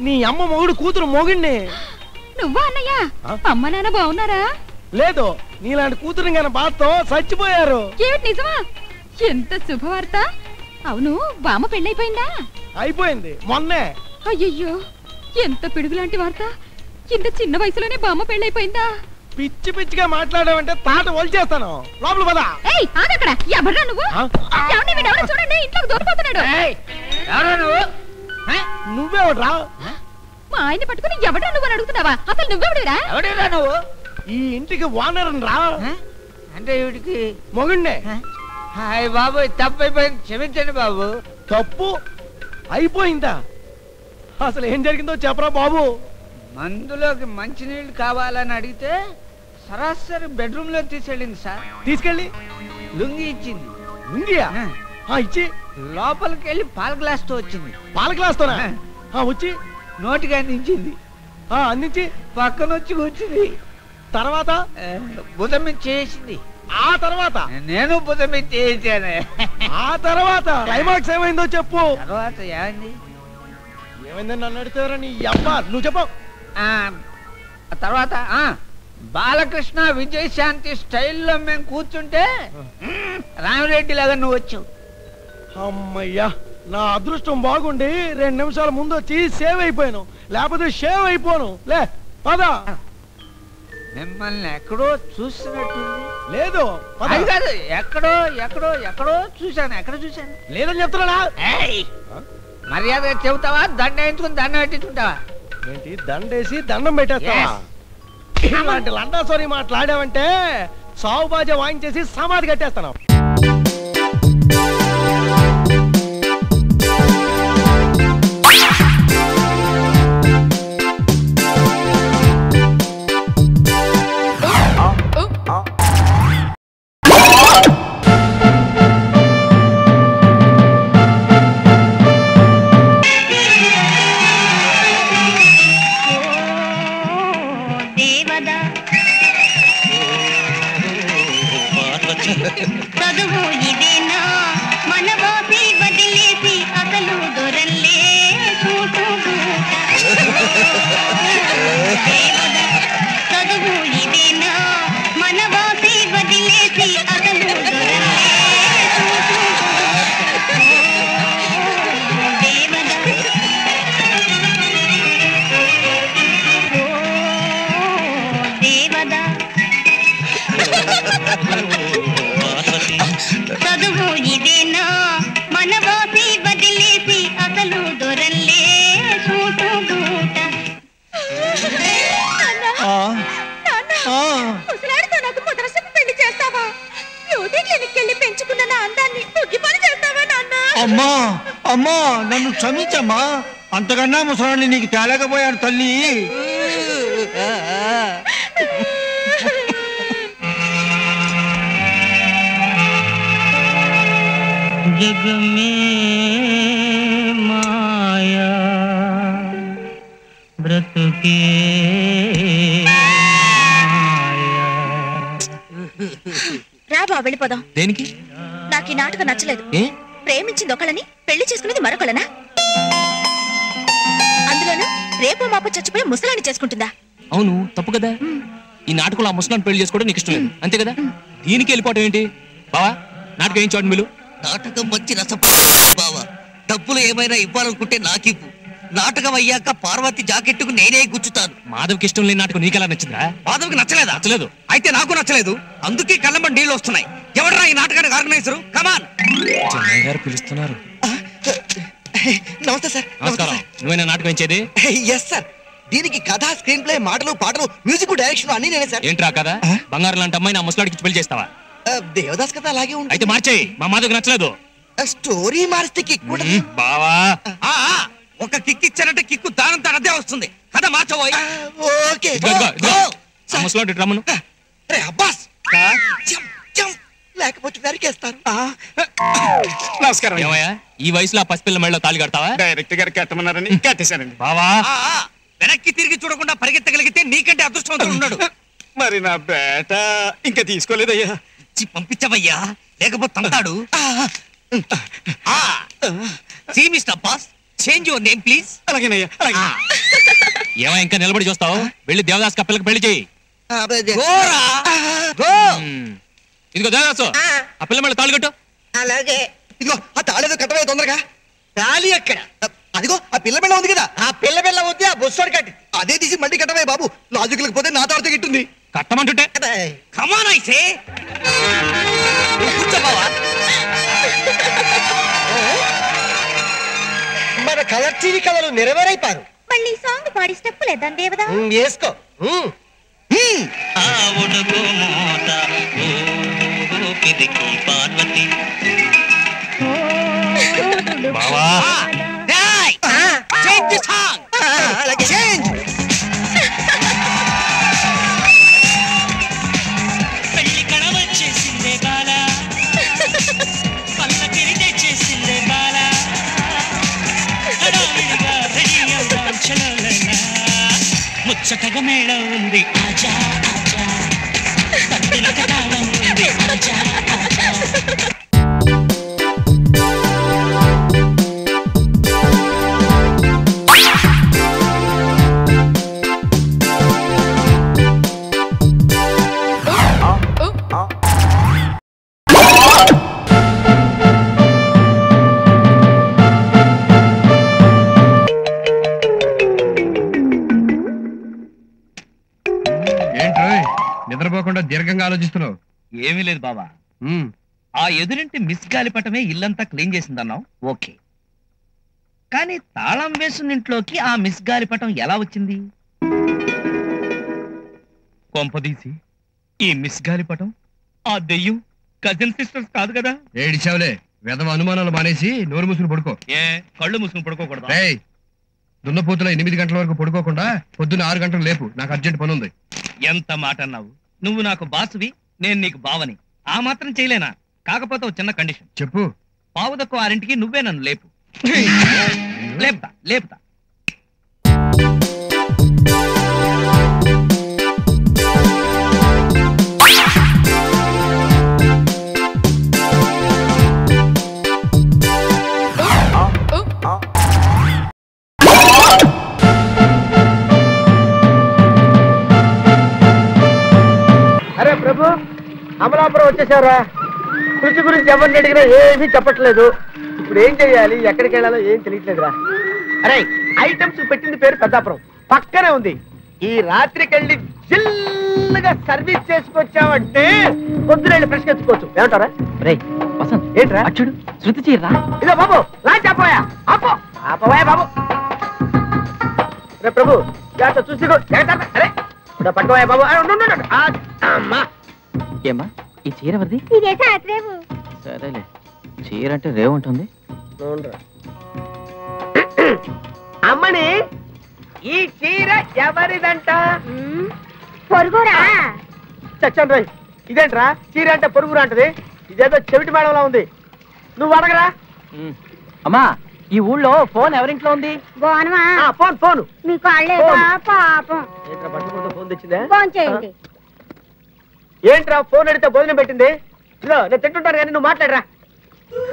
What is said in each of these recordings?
నీ అమ్మ మొగుడు కూతురు మొగుడిని. నువ్వా అన్నయ్య? అమ్మ నాన్న బాగున్నారా? లేదు, నీలాంటి కూతురు గాన బాధతో చచ్చిపోయారు. ఏమిటి నిజమా? ఎంత శుభవార్త. అవును, బామ్మ పెళ్ళైపోయిందా? అయిపోయింది మొన్నే. అయ్యయ్యో, ఎంత పిడుగులాంటి వార్త. ఇంత చిన్న వయసులోనే బామ్మ పెళ్ళైపోయిందా? పిచ్చి పిచ్చిగా మాట్లాడావంటే తాట వల్చేస్తాను. లోపల పద. ఏయ్ ఆగక్కడ. ఎవడ్రా నువ్వు? ఎవరిని వీడెవడో చూడండి, ఇంట్లోకి దూరిపోతున్నాడు. నువ్వెవడ్రా? మా ఆయన పట్టుకుని ఎవడ్రా నువ్వు అని అడుగుతున్నావా? అసలు నువ్వెవడిరా? ఎవడేరా నువ్వు? ఈ ఇంటికి ఓనర్ రా. అంటే వీడికి మొగుడినే. హాయ్ బాబు, తప్పు అయిపోయింది, క్షమించండి బాబు. తప్పు అయిపోయిందా? అసలు ఏం జరిగిందో చెప్పరా బాబు. మందులోకి మంచినీళ్ళు కావాలని అడిగితే సరాసరి బెడ్రూమ్ లో తీసుకెళ్ళింది సార్. తీసుకెళ్ళి లుంగి ఇచ్చింది. లుంగియా? ఇచ్చి లోపలికి వెళ్ళి పాల గ్లాస్ తో వచ్చింది. పాల గ్లాస్ తోనా? వచ్చి నోటికి అందించింది. అందించి పక్కన వచ్చి కూర్చుంది. తర్వాత భుజం మీద చేసింది. ఆ తర్వాత నేను భుజం మీద చేసాను. ఆ తర్వాత క్లైమాక్స్ ఏమైందో చెప్పు. తర్వాత ఏమైంది? ఏమైందని నన్ను అడుగుతారా? నీ అబ్బా నువ్వు చెప్పు. తర్వాత బాలకృష్ణ విజయశాంతి స్టైల్లో మేము కూర్చుంటే రామిరెడ్డి లాగా నువ్వు వచ్చావు. అమ్మయ్యా, నా అదృష్టం బాగుండి 2 నిమిషాల ముందు వచ్చి సేవ్ అయిపోయాను. లేకపోతే షేవ్ అయిపోను. లే పద. మిమ్మల్ని ఎక్కడో చూస్తున్నట్టుంది. లేదు అది కాదు, ఎక్కడో ఎక్కడో ఎక్కడో చూశాను. ఎక్కడ చూశాను? లేదని చెప్తున్నా. మర్యాదగా చెబుతావా? దండ వేయించుకుని దండం పెట్టించుకుంటావా? ఏంటి దండేసి దండం పెట్టేస్తావా? ఇలాంటి లండా సారీ మాట్లాడావంటే సావు బాజా వాయించేసి సమాధి కట్టేస్తాను. చదువు ఇదేనా మన బాసి వదిలేసి అసలు దొరల్లే చదువు ఇదేనా మన బాసి వదిలేసి అసలు దొరల్లే దేవదా చదువు ఇదేనా మన బాసి వదిలేసి అసలు దొరల్లే చూటుగూట. ముసలాడితో నాకు ముదరసపు పెళ్లి చేస్తావా? బ్యూటీ క్లినిక్ వెళ్ళి పెంచుకున్న నా అందాన్ని తొగ్గి పని చేస్తావా నాన్న? అమ్మా అమ్మా, నన్ను క్షమించమ్మా. అంతకన్నా ముసలాడిని నీకు తేలేకపోయాడు తల్లి. जग में माया व्रत के రాబా వెళ్ళిపోదాం. దేనికి? నాకు ఈ నాటకం నచ్చలేదు. ప్రేమించింది ఒకళ్ళని, పెళ్లి చేసుకునేది మరొకళ్ళనా? అందులోనూ రేపు మాప చచ్చిపోయి ముసలాన్ని చేసుకుంటుందా? అవును, తప్పు కదా. ఈ నాటకంలో ఆ ముసలాన్ని పెళ్లి చేసుకోవడం నీకు ఇష్టం లేదు, అంతే కదా? దీనికి వెళ్ళిపోవటం ఏంటి బావా? నాటకం ఏం చూడండి మీరు. నాటకం మంచి రసం బావా. డబ్బులు ఏమైనా ఇవ్వాలనుకుంటే నాకివ్వు. నాటకం అయ్యాక పార్వతి జాకెట్టుకు నేనే గుచ్చుతాను. మాధవ్కి ఇష్టం లేని నాటకం నీకెలా నచ్చిందా? మాధవ్కి నచ్చలేదా? నచ్చలేదు. అయితే నాకు నచ్చలేదు. అందుకే కళ్ళమ్మ నీళ్ళు వస్తున్నాయి. ఎవడరా ఈ నాటకానికి ఆర్గనైజరు? కమాన్. చెన్నై గారు పిలుస్తున్నారు. నమస్తే సార్. నమస్కారం. నువ్వేనా నాటకం ఇచ్చేది? Yes sir. దీనికి కథ, స్క్రీన్ ప్లే, మాటలు, పాటలు, మ్యూజిక్, డైరెక్షన్ అన్ని నేనే సార్. ఏంట్రా కదా? బంగారం లాంటి అమ్మాయి నా ముసలాడికి పెళ్లి చేస్తావా? దేవదాస్ కథ అలాగే ఉంటుంది. అయితే మార్చేయి. మా మాధవ్కి నచ్చలేదు. స్టోరీ మారిస్తే కిక్ బావా. ఒక కిక్ ఇచ్చారంటే కిక్కు దానం అదే వస్తుంది. కథ మార్చబోయ్. ఓకే ముసలాడి రమ్మను. అబ్బాస్ లేకపోతే నరికేస్తాను. నమస్కారం. ఏమయ్యా, ఈ వయసులో ఆ పసిపిల్ల మెళ్ళలో తాళి కడతావా? డైరెక్ట్ గారు కట్టమన్నారని కట్టేశానండి. బావా, వెనక్కి తిరిగి చూడకుండా పరిగెత్తగలిగితే నీకంటే అదృష్టవంతుడు ఉన్నాడు. మరి నా బేట ఇంకా తీసుకోలేదయ్యా. పంపించవయ్యా, లేకపోతే తంతాడు. Mister Abbas, change your name please. అలాగేనయ్యా అలాగే. ఏమో ఇంకా నిలబడి చూస్తావు? వెళ్ళి దేవదాస్ కప్పలకి పెళ్లి చేయి. ఇదిగో దేవదాసు, ఆ పిల్ల మళ్ళీ తాళి కట్టు. అలాగే. ఇదిగో ఆ తాళేదో కట్టవే తొందరగా. తాళి ఎక్కడ? అదిగో ఆ పిల్ల బిళ్ళ ఉంది కదా. ఆ పిల్ల బిళ్ళ వద్దు, ఆ బొస్సోడు కట్టి అదే తీసి మళ్ళీ కట్టవే బాబు. లాజికల్ పోతే నా తాడితో గిట్టుంది. కట్టమంటుంటే కమాన్ ఐసే. కూర్చో బావా. మన కలర్ టీవీ కళలు నెరవేరైపారు. మళ్ళీ సాంగ్ పాడి స్టెప్పులేద్దాం దేవదా. వేసుకో. పార్వతి బావా పెళ్లి కడవ చేసిందే బాల, పల్లకిరి తెచ్చేసిందే బాల, హడావిడిగా రెడీ అవుదాం చలోలైనా, ముచ్చటగా మేళ ఉంది ఆజా ఆజా, తద్దినక తాళం ఉంది ఆజా ఆజా. నిద్రపోకుండా దీర్ఘంగా ఆలోచిస్తున్నావు? ఏమీ లేదు బాబా. ఆ ఎదురింటి మిస్ గాలిపటమే ఇల్లంతా క్లీన్ చేసిందన్నావు, ఓకే. కానీ తాళం వేసిన ఇంట్లోకి ఆ మిస్ గాలిపటం ఎలా వచ్చింది? కొంపదీసి ఈ మిస్ గాలిపటం ఆ దెయ్యం కజిన్ సిస్టర్స్ కాదు కదా? ఏడిచావులే, వెధవ అనుమానాలు మానేసి నోరు మూసుకుని పడుకో. ఏ కళ్ళు మూసుకుని పడుకోకూడదు? దున్నపోతుల 8 గంటల వరకు పడుకోకుండా పొద్దున్న 6 గంటలు లేపు, నాకు అర్జెంట్ పని ఉంది. ఎంత మాట అన్నావు? నువ్వు నాకు బాసువి, నేను నీకు బావని. ఆ మాత్రం చేయలేనా? కాకపోతే ఒక చిన్న కండిషన్. చెప్పు. పావుదక్కు 6ంటికి నువ్వే నన్ను లేపు. లేపుతా లేపుతా. అరే ప్రభు, అమలాపురం వచ్చేసారా? కృషి గురించి ఎవరిని అడిగినా ఏమీ చెప్పట్లేదు. ఇప్పుడు ఏం చెయ్యాలి, ఎక్కడికి వెళ్ళాలో ఏం తెలియట్లేదురా. అరే ఐటమ్స్ పెట్టింది పేరు పెద్దాపురం, పక్కనే ఉంది. ఈ రాత్రికి వెళ్ళి చిల్లగా సర్వీస్ చేసుకొచ్చావంటే పొద్దున ఫ్రెష్ ఎత్తుకోవచ్చు. ఏమంటారా? ఏంట్రా అచ్చుడు శృతి చీర్రా? ఇదో బాబు లాంచ్ ఆపోయా, ఆపో ఆపోయా బాబు. రే ప్రభు జాగ్రత్త చూసుకో. అరే పట్టుకోయా బాబు. అమ్మా ఏమ్మా ఈ చీర ఎవరిది? సరేలే, చీర అంటే రేవు ఉంటుంది. అమ్మని ఈ చీర ఎవరిదంట? పొరుగురా. చచ్చండి రై, ఇదేంట్రా చీర అంటే పొరుగురా అంటది? ఇదేదో చెవిటి మేడంలా ఉంది, నువ్వు అడగరా. అమ్మా ఈ ఊళ్ళో ఫోన్ ఎవరింట్లో ఉంది? ఫోన్ ఫోన్ మీకు పాపం. ఏంట్రా పట్టుకుంటూ ఫోన్ తెచ్చిందే? ఫోన్ చేయండి. ఏంట్రా ఫోన్ అడిగితే భోజనం పెట్టింది? ఇదో నేను తింటుంటాను కానీ నువ్వు మాట్లాడరా.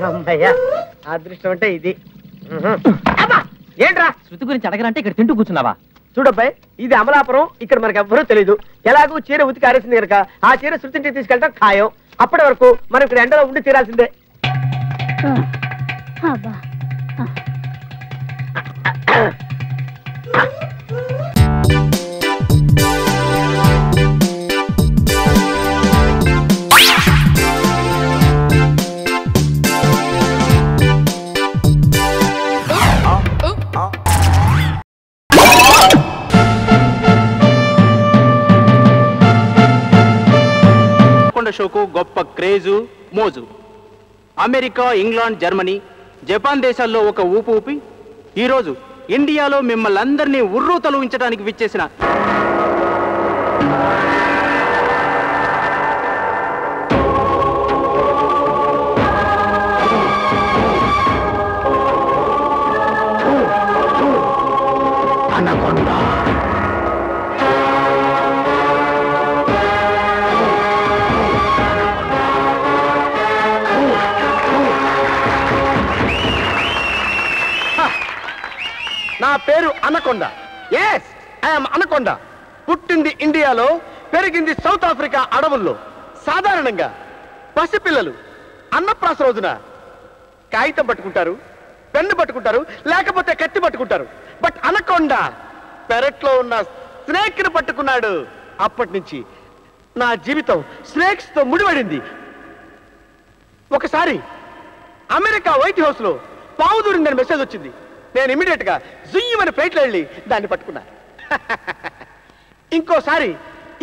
అమ్మయ్యా అదృష్టం అంటే ఇది. ఏంట్రా శృతి గురించి అడగరంటే ఇక్కడ తింటూ కూర్చున్నావా? చూడబ్బాయి, ఇది అమలాపురం, ఇక్కడ మనకు ఎవ్వరూ తెలీదు. ఎలాగూ చీర ఉతికి ఆరేసింది కనుక ఆ చీర శృతింటికి తీసుకెళ్ళటం ఖాయం. అప్పటి వరకు మనం ఇక్కడ ఎండలో ఉండి తీరాల్సిందే. షోకు గొప్ప క్రేజు మోజు. అమెరికా, ఇంగ్లాండ్, జర్మనీ, జపాన్ దేశాల్లో ఒక ఊపు ఊపి ఈరోజు ఇండియాలో మిమ్మల్ని అందరినీ ఉర్రూ తొలగించడానికి విచ్చేసిన అనకొండ పేరు అనకొండ. Yes, I'm anaconda. పుట్టింది ఇండియాలో, పెరిగింది సౌత్ ఆఫ్రికా అడవుల్లో. సాధారణంగా పసిపిల్లలు అన్నప్రాస రోజున కాగితం పట్టుకుంటారు, పెన్ను పట్టుకుంటారు, లేకపోతే కత్తి పట్టుకుంటారు. బట్ అనకొండ పెరట్లో ఉన్న స్నేక్ ని పట్టుకున్నాడు. అప్పటి నుంచి నా జీవితం స్నేక్స్ తో ముడిపడింది. ఒకసారి అమెరికా వైట్ హౌస్ లో పావు దూరిందని మెసేజ్ వచ్చింది. నేను ఇమీడియట్ గా జుయ్యమని ఫ్లైట్లో వెళ్ళి దాన్ని పట్టుకున్నా. ఇంకోసారి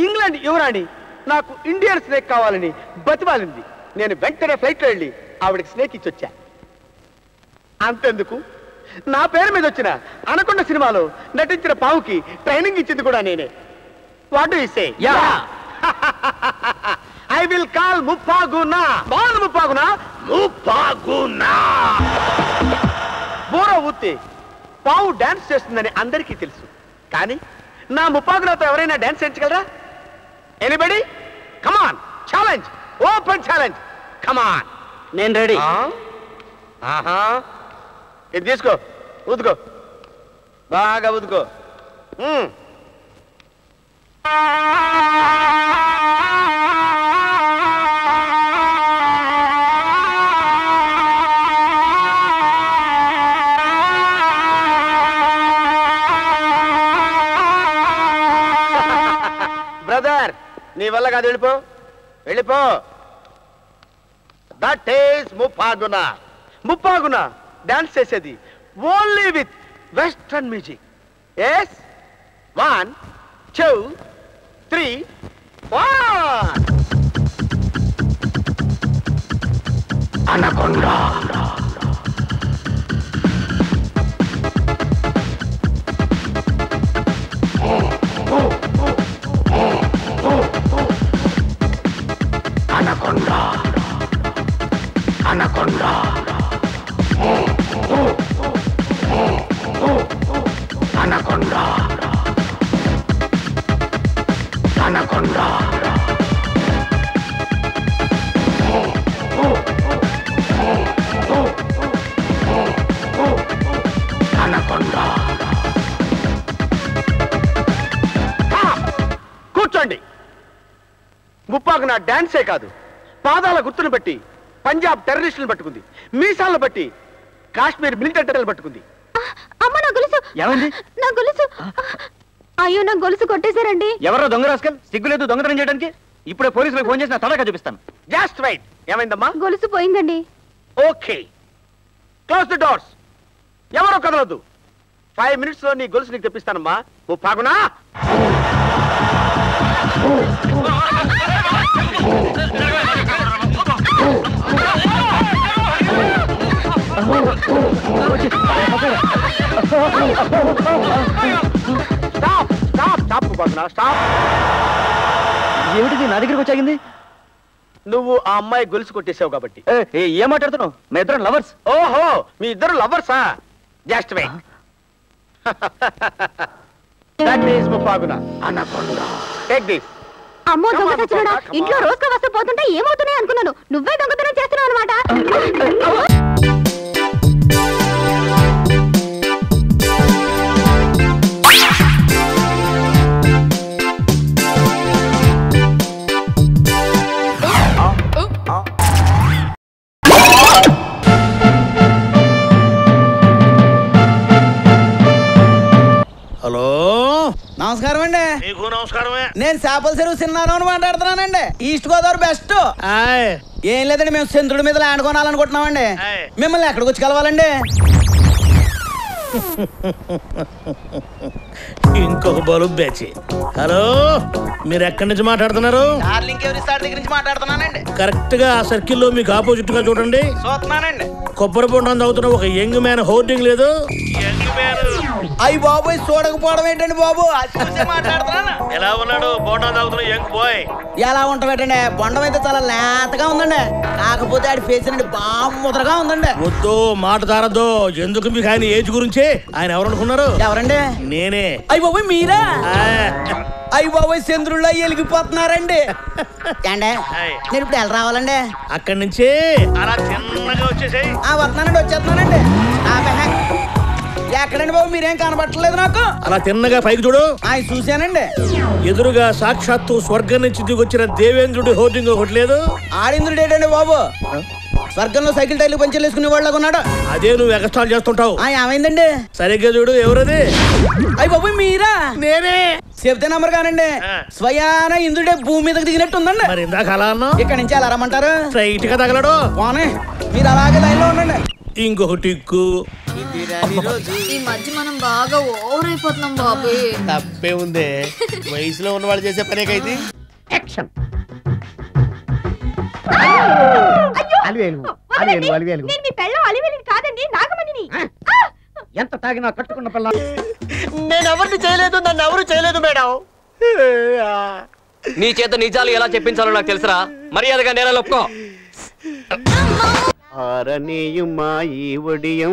ఇంగ్లాండ్ యువరాణి నాకు ఇండియన్ స్నేక్ కావాలని బతిమాలింది. నేను వెంటనే ఫ్లైట్లో వెళ్ళి ఆవిడకి స్నేక్ ఇచ్చొచ్చా. అంతెందుకు, నా పేరు మీద వచ్చిన అనకొండ సినిమాలో నటించిన పావుకి ట్రైనింగ్ ఇచ్చింది కూడా నేనే. What do you say? Yeah, I will call Muppaguna. బాల్ ముప్పాగునా, ముప్పాగునా. బోర ఊతే పావు డాన్స్ చేస్తుందని అందరికీ తెలుసు. కానీ నా ముప్పాగునాతో ఎవరైనా డాన్స్ చేయించగలరా? ఎనీబడి? కమాన్, ఛాలెంజ్, ఓపెన్ ఛాలెంజ్, కమాన్. నేను రెడీ. ఆహా, ఇది తీసుకో, ఊదుకో, బాగా ఊదుకో. బ్రదర్, నీ వల్ల కాదు, వెళ్ళిపో, వెళ్ళిపో. That is Muppaguna. Muppaguna dance చేసేది only with western music. Yes, 1 2 3 4. Anaconda. Anaconda, anaconda, anaconda, anaconda. Anaconda. కూర్చోండి. ముప్పాగునా డాన్సే కాదు, పాదాల గుర్తును బట్టి పంజాబ్ టెర్రరిస్టులను పట్టుకుంది, మీసాలను బట్టి కాశ్మీర్ మిలిటరీ టెర్రర్లు పట్టుకుంది. అమ్మ, నా గొలుసు. ఏమండి? నా గొలుసు. అయ్యో, నా గొలుసు కొట్టేశారండి. ఎవరో దొంగ రాస్కల్, సిగ్గులేదు దొంగతనం చేయడానికి. ఇప్పుడే పోలీసులకు ఫోన్ చేసి నా తలక చూపిస్తాను. Just right. ఏమైందమ్మా? గొలుసు పోయిందండి. Okay, close the doors. ఎవరో కదలొద్దు. 5 minutes లో నీ గొలుసు నీకు తెప్పిస్తానమ్మా. Muppaguna. Stop, stop, stop Muppaguna, stop. ఏమిటిది నా దగ్గరకు వచ్చాగింది? నువ్వు ఆ అమ్మాయి గొలుసు కొట్టేసావు కాబట్టి. ఏం మాట్లాడుతున్నావు? మీ ఇద్దరం లవర్స్. ఓహో, మీ ఇద్దరు లవర్సా? Just wait. That is Muppaguna. Anaconda. Take this. అమ్మో, దొంగ సచ్చినాడా. ఇంట్లో రోజుగా వస్తూ పోతుంటే ఏమవుతున్నాయి అనుకున్నాను. నువ్వే దొంగతనం చేస్తున్నావు అనమాట. హలో, నమస్కారం అండి. నీకు నమస్కారమే. నేను చేపల చెరువు సిన్నారావు మాట్లాడుతున్నానండి. East Godavari best. ఏం లేదండి, మేము చంద్రుడి మీద ల్యాండ్ కొనాలనుకుంటున్నామండి. మిమ్మల్ని ఎక్కడికి వచ్చి కలవాలండి? ఇంకొక బలుబ్ బ్యాచ్. హలో, మీరు ఎక్కడి నుంచి మాట్లాడుతున్నారు? డార్లింగ్ ఎవరి సార్ దగ్గర నుంచి మాట్లాడుతున్నానండి. కరెక్ట్ గా ఆ సర్కిల్లో మీకు ఆపోజిట్ గా చూడండి. చూస్తున్నానండి. కొబ్బరి బొండం తాగుతున్న ఒక యంగ్ మ్యాన్ హోర్డింగ్ లేదు? అయ్యి బాబోయ్, చూడకపోవడం ఏంటండి బాబు, చూసే మాట్లాడుతున్నాను. ఎలా ఉన్నాడు బొండం తాగుతున్న యంగ్ బాయ్? ఎలా ఉంటామేటండి, బొండం అయితే చాలా లేతగా ఉందండి. కాకపోతే ఆడి ఫేస్ అండి బాగా ముద్రగా ఉందండి. వద్దు, మాట తారద్దు. ఎందుకు మీకు ఆయన ఏజ్ గురించి? ఆయన ఎవరు అనుకున్నారు? ఎవరండి? నేనే. అయ్యి బాబోయ్, మీరా? అయ్యి బాబోయ్, చంద్రుల్లో వెలిగిపోతున్నారండి. ఏండే, నేను ఇప్పుడు ఎలా రావాలండి? అక్కడి నుంచి అలా చిన్నగా వచ్చేసాయి. వస్తున్నానండి, వచ్చేస్తున్నానండి. ఎక్కడండి బాబు మీరేం కనబట్టలేదు నాకు అలా తిన్నగా పైకి చూడు ఆయన చూశానండి ఎదురుగా సాక్షాత్తు స్వర్గం నుంచి దిగొచ్చిన దేవేంద్రుడి హోర్డింగ్ ఒకటి లేదు ఆడింద్రుడు ఏంటండి బాబు స్వర్గంలో సైకిల్ టైర్లు పంచర్లు వేసుకునే వాళ్ళగా ఉన్నాడు అదే నువ్వు ఎగస్ట్రాల్ చేస్తుంటావు ఏమైందండి సరిగ్గా చూడు ఎవరది అయ్యి బాబు మీరా నేనే చెప్తే నమ్మరు కానండి స్వయాన ఇంద్రుడే భూమి మీదకి దిగినట్టు ఉందండి మరి ఇందాక అలా అన్నా ఇక్కడ నుంచి అలా రమ్మంటారు స్ట్రైట్ గా తగలడు పోనీ మీరు అలాగే లైన్ లో ఉండండి ఇంకొకటి టిక్కు ఈ మధ్య మనం బాగా ఓవర్ అయిపోతున్నాం బాబు తప్పే ఉంది వయసులో ఉన్న వాళ్ళు చేసే పనేకైతే యాక్షన్ అలివేలు నేను మీ పెళ్ళం అలివేలిని కాదండి నాగమణిని ఎంత తాగినా కట్టుకున్న పిల్ల నేను ఎవరిని చేయలేదు నన్ను ఎవరు చేయలేదు మేడం నీ చేత నిజాలు ఎలా చెప్పించాలో నాకు తెలుసురా మర్యాదగా నేల ఒప్పుకో ఆరనీయుమా ఈ ఒడియం